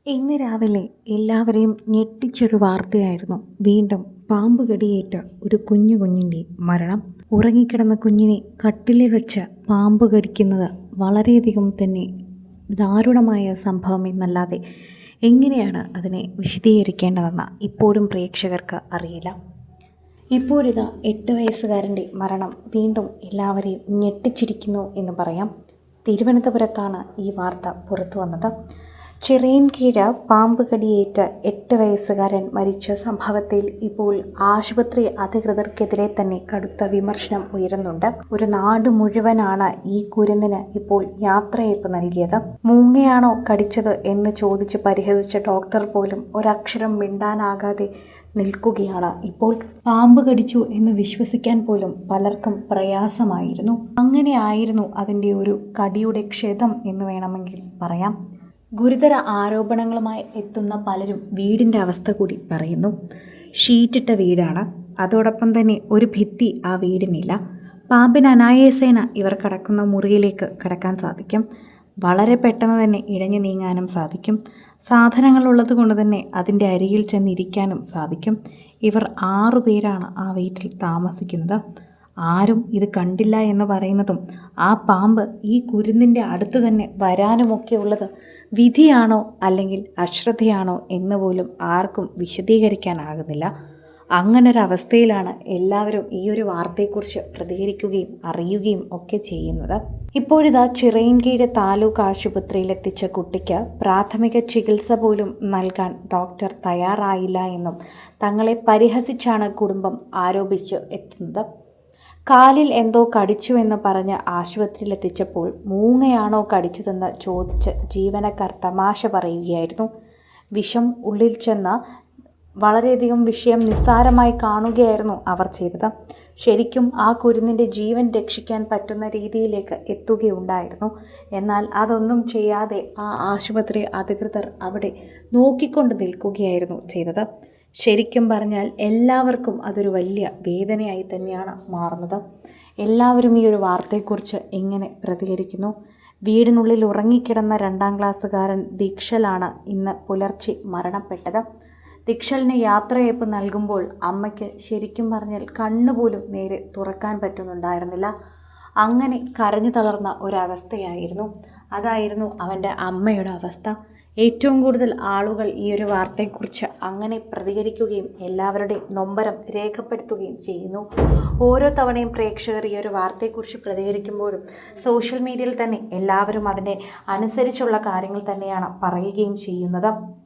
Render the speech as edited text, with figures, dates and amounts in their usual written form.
ഇന്ന് രാവിലെ എല്ലാവരെയും ഞെട്ടിച്ചൊരു വാർത്തയായിരുന്നു. വീണ്ടും പാമ്പ് കടിയേറ്റ ഒരു കുഞ്ഞിൻ്റെ മരണം. ഉറങ്ങിക്കിടന്ന കുഞ്ഞിനെ കട്ടിലിൽ വെച്ച് പാമ്പ് കടിക്കുന്നത് വളരെയധികം തന്നെ ദാരുണമായ സംഭവം എന്നല്ലാതെ എങ്ങനെയാണ് അതിനെ വിശദീകരിക്കേണ്ടതെന്ന് ഇപ്പോഴും പ്രേക്ഷകർക്ക് അറിയില്ല. ഇപ്പോഴിതാ 8 വയസ്സുകാരൻ്റെ മരണം വീണ്ടും എല്ലാവരെയും ഞെട്ടിച്ചിരിക്കുന്നു എന്ന് പറയാം. തിരുവനന്തപുരത്താണ് ഈ വാർത്ത പുറത്തു വന്നത്. ചിറയൻകീഴ് പാമ്പ് കടിയേറ്റ് 8 വയസ്സുകാരൻ മരിച്ച സംഭവത്തിൽ ഇപ്പോൾ ആശുപത്രി അധികൃതർക്കെതിരെ തന്നെ കടുത്ത വിമർശനം ഉയരുന്നുണ്ട്. ഒരു നാട് മുഴുവനാണ് ഈ കുരുന്നിന് ഇപ്പോൾ യാത്രയയപ്പ് നൽകിയത്. മൂങ്ങയാണോ കടിച്ചത് എന്ന് ചോദിച്ച് പരിഹസിച്ച ഡോക്ടർ പോലും ഒരക്ഷരം മിണ്ടാനാകാതെ നിൽക്കുകയാണ്. ഇപ്പോൾ പാമ്പ് കടിച്ചു എന്ന് വിശ്വസിക്കാൻ പോലും പലർക്കും പ്രയാസമായിരുന്നു. അങ്ങനെയായിരുന്നു അതിൻ്റെ ഒരു കടിയുടെ ക്ഷതം എന്ന് വേണമെങ്കിൽ പറയാം. ഗുരുതര ആരോപണങ്ങളുമായി എത്തുന്ന പലരും വീടിൻ്റെ അവസ്ഥ കൂടി പറയുന്നു. ഷീറ്റിട്ട വീടാണ്, അതോടൊപ്പം തന്നെ ഒരു ഭിത്തി ആ വീടിനില്ല. പാമ്പിന് അനായാസേന ഇവർ കിടക്കുന്ന മുറിയിലേക്ക് കടക്കാൻ സാധിക്കും. വളരെ പെട്ടെന്ന് തന്നെ ഇഴഞ്ഞു നീങ്ങാനും സാധിക്കും. സാധനങ്ങളുള്ളത് കൊണ്ട് തന്നെ അതിൻ്റെ അരികിൽ ചെന്നിരിക്കാനും സാധിക്കും. ഇവർ 6 പേരാണ് ആ വീട്ടിൽ താമസിക്കുന്നത്. ആരും ഇത് കണ്ടില്ല എന്ന് പറയുന്നതും ആ പാമ്പ് ഈ കുരുന്നിൻ്റെ അടുത്ത് തന്നെ വരാനുമൊക്കെ ഉള്ളത് വിധിയാണോ അല്ലെങ്കിൽ അശ്രദ്ധയാണോ എന്ന് പോലും ആർക്കും വിശദീകരിക്കാനാകുന്നില്ല. അങ്ങനൊരവസ്ഥയിലാണ് എല്ലാവരും ഈ ഒരു വാർത്തയെക്കുറിച്ച് പ്രതികരിക്കുകയും അറിയുകയും ഒക്കെ ചെയ്യുന്നത്. ഇപ്പോഴിതാ ചിറയൻകീഴ് താലൂക്ക് ആശുപത്രിയിലെത്തിച്ച കുട്ടിക്ക് പ്രാഥമിക ചികിത്സ പോലും നൽകാൻ ഡോക്ടർ തയ്യാറായില്ല എന്നും തങ്ങളെ പരിഹസിച്ചാണ് കുടുംബം ആരോപിച്ച് എത്തുന്നത്. കാലിൽ എന്തോ കടിച്ചു എന്ന് പറഞ്ഞ് ആശുപത്രിയിലെത്തിച്ചപ്പോൾ മൂങ്ങയാണോ കടിച്ചതെന്ന് ചോദിച്ച് ജീവനക്കാർ തമാശ പറയുകയായിരുന്നു. വിഷം ഉള്ളിൽ ചെന്ന് വളരെയധികം വിഷയം നിസ്സാരമായി കാണുകയായിരുന്നു അവർ ചെയ്തത്. ശരിക്കും ആ കുരുന്നിൻ്റെ ജീവൻ രക്ഷിക്കാൻ പറ്റുന്ന രീതിയിലേക്ക് എത്തുകയുണ്ടായിരുന്നു. എന്നാൽ അതൊന്നും ചെയ്യാതെ ആ ആശുപത്രി അധികൃതർ അവിടെ നോക്കിക്കൊണ്ട് നിൽക്കുകയായിരുന്നു ചെയ്തത്. ശരിക്കും പറഞ്ഞാൽ എല്ലാവർക്കും അതൊരു വലിയ വേദനയായി തന്നെയാണ് മാറുന്നത്. എല്ലാവരും ഈ ഒരു വാർത്തയെക്കുറിച്ച് എങ്ങനെ പ്രതികരിക്കുന്നു? വീടിനുള്ളിൽ ഉറങ്ങിക്കിടന്ന 2ാം ക്ലാസ്സുകാരൻ ദീക്ഷലാണ് ഇന്ന് പുലർച്ചെ മരണപ്പെട്ടത്. ദീക്ഷലിന് യാത്രയയപ്പ് നൽകുമ്പോൾ അമ്മയ്ക്ക് ശരിക്കും പറഞ്ഞാൽ കണ്ണുപോലും നേരെ തുറക്കാൻ പറ്റുന്നുണ്ടായിരുന്നില്ല. അങ്ങനെ കരഞ്ഞു തളർന്ന ഒരവസ്ഥയായിരുന്നു. അതായിരുന്നു അവൻ്റെ അമ്മയുടെ അവസ്ഥ. ഏറ്റവും കൂടുതൽ ആളുകൾ ഈ ഒരു വാർത്തയെക്കുറിച്ച് അങ്ങനെ പ്രതികരിക്കുകയും എല്ലാവരുടെയും നൊമ്പരം രേഖപ്പെടുത്തുകയും ചെയ്യുന്നു. ഓരോ തവണയും പ്രേക്ഷകർ ഈ ഒരു വാർത്തയെക്കുറിച്ച് പ്രതികരിക്കുമ്പോഴും സോഷ്യൽ മീഡിയയിൽ തന്നെ എല്ലാവരും അതിനെ അനുസരിച്ചുള്ള കാര്യങ്ങൾ തന്നെയാണ് പറയുകയും ചെയ്യുന്നത്.